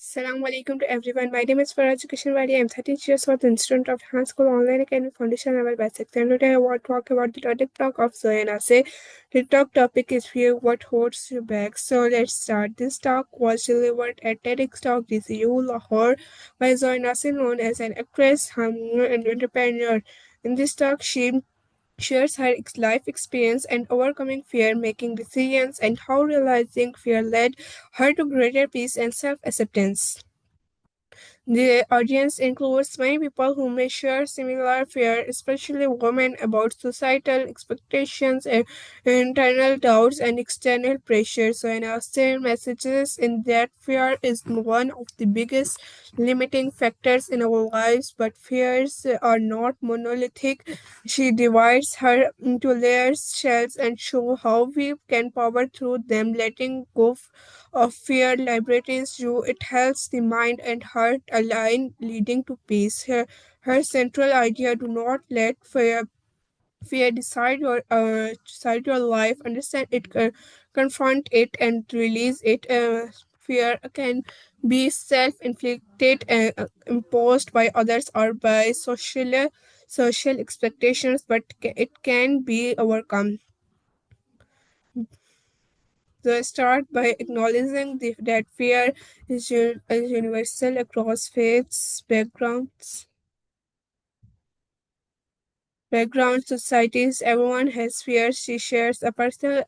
Assalamu alaikum to everyone. My name is Faraj Kishanwadi. I am 13 years old, the student of Hans School Online Academy Foundation level basic. And today I want to talk about the TikTok of Zoyana. Say the talk topic is fear, what holds you back. So let's start. This talk was delivered at TEDx Talk DCU Lahore by Zoyana, known as an actress, and entrepreneur. In this talk, she shares her life experience and overcoming fear, making decisions, and how realizing fear led her to greater peace and self acceptance. The audience includes many people who may share similar fear, especially women, about societal expectations and internal doubts and external pressures. So, and our messages in that fear is one of the biggest limiting factors in our lives, but fears are not monolithic. She divides her into layers, shells, and show how we can power through them, letting go of fear liberates you. It helps the mind and heart align, leading to peace. Her central idea: do not let fear decide your life. Understand it, confront it, and release it. Fear can be self-inflicted, imposed by others or by social expectations, but it can be overcome. So start by acknowledging that fear is universal across faiths, background societies. Everyone has fears. She shares a personal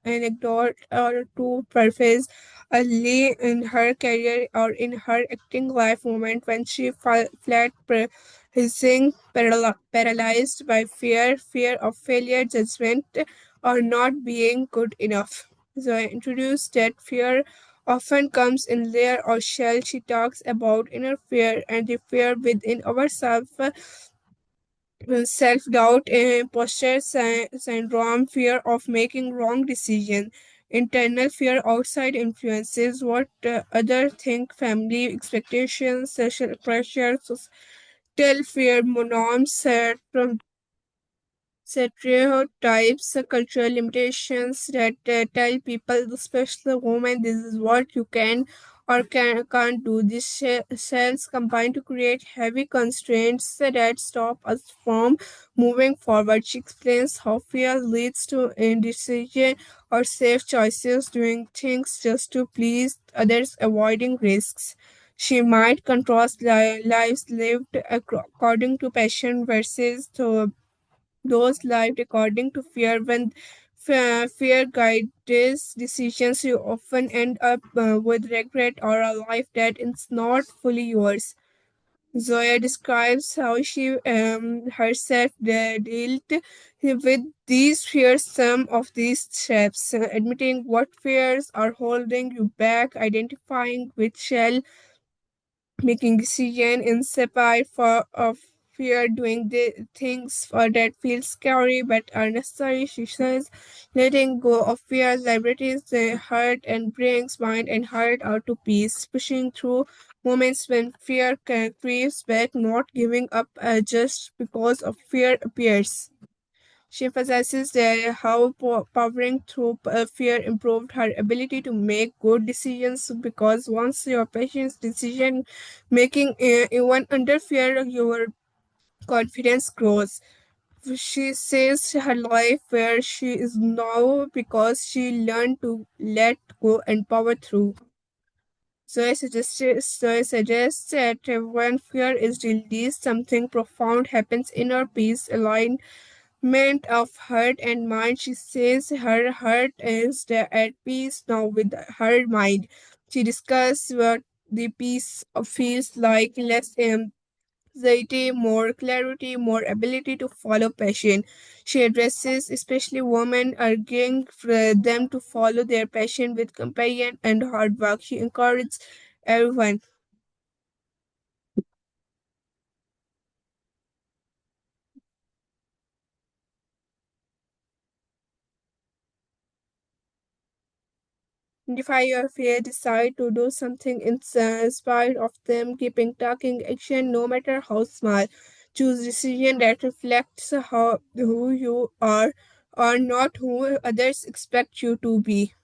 anecdote or two preface early in her career or in her acting life moment when she flat hissing, paralyzed by fear of failure, judgment, or not being good enough. So I introduced that fear often comes in layer or shell. She talks about inner fear and the fear within ourselves, self-doubt, imposter syndrome, fear of making wrong decision, internal fear, outside influences, what other think, family expectations, social pressure, societal fear, norms, stereotypes, cultural limitations that tell people, especially women, this is what you can or can't do. These cells combine to create heavy constraints that stop us from moving forward. She explains how fear leads to indecision or safe choices, doing things just to please others, avoiding risks. She might contrast lives lived according to passion versus to those lived according to fear. When fear guides decisions, you often end up with regret or a life that is not fully yours. Zoya describes how she herself dealt with these fears. Some of these steps: admitting what fears are holding you back, identifying which shall, making decision inspired for of fear, doing the things for that feel scary but are necessary. She says letting go of fear liberates the heart and brings mind and heart out to peace, pushing through moments when fear creeps back, not giving up just because of fear appears. She emphasizes that how powering through fear improved her ability to make good decisions, because once your patient's decision making, even under fear, your confidence grows. She says her life where she is now because she learned to let go and power through. So I suggest that when fear is released, something profound happens. Inner peace, alignment of heart and mind. She says her heart is at peace now with her mind. She discusses what the peace feels like: less anxiety, more clarity, more ability to follow passion. She addresses especially women, urging for them to follow their passion with compassion and hard work. She encourages everyone. Defy your fear, decide to do something in spite of them, keeping taking action no matter how small. Choose decision that reflects who you are or not who others expect you to be.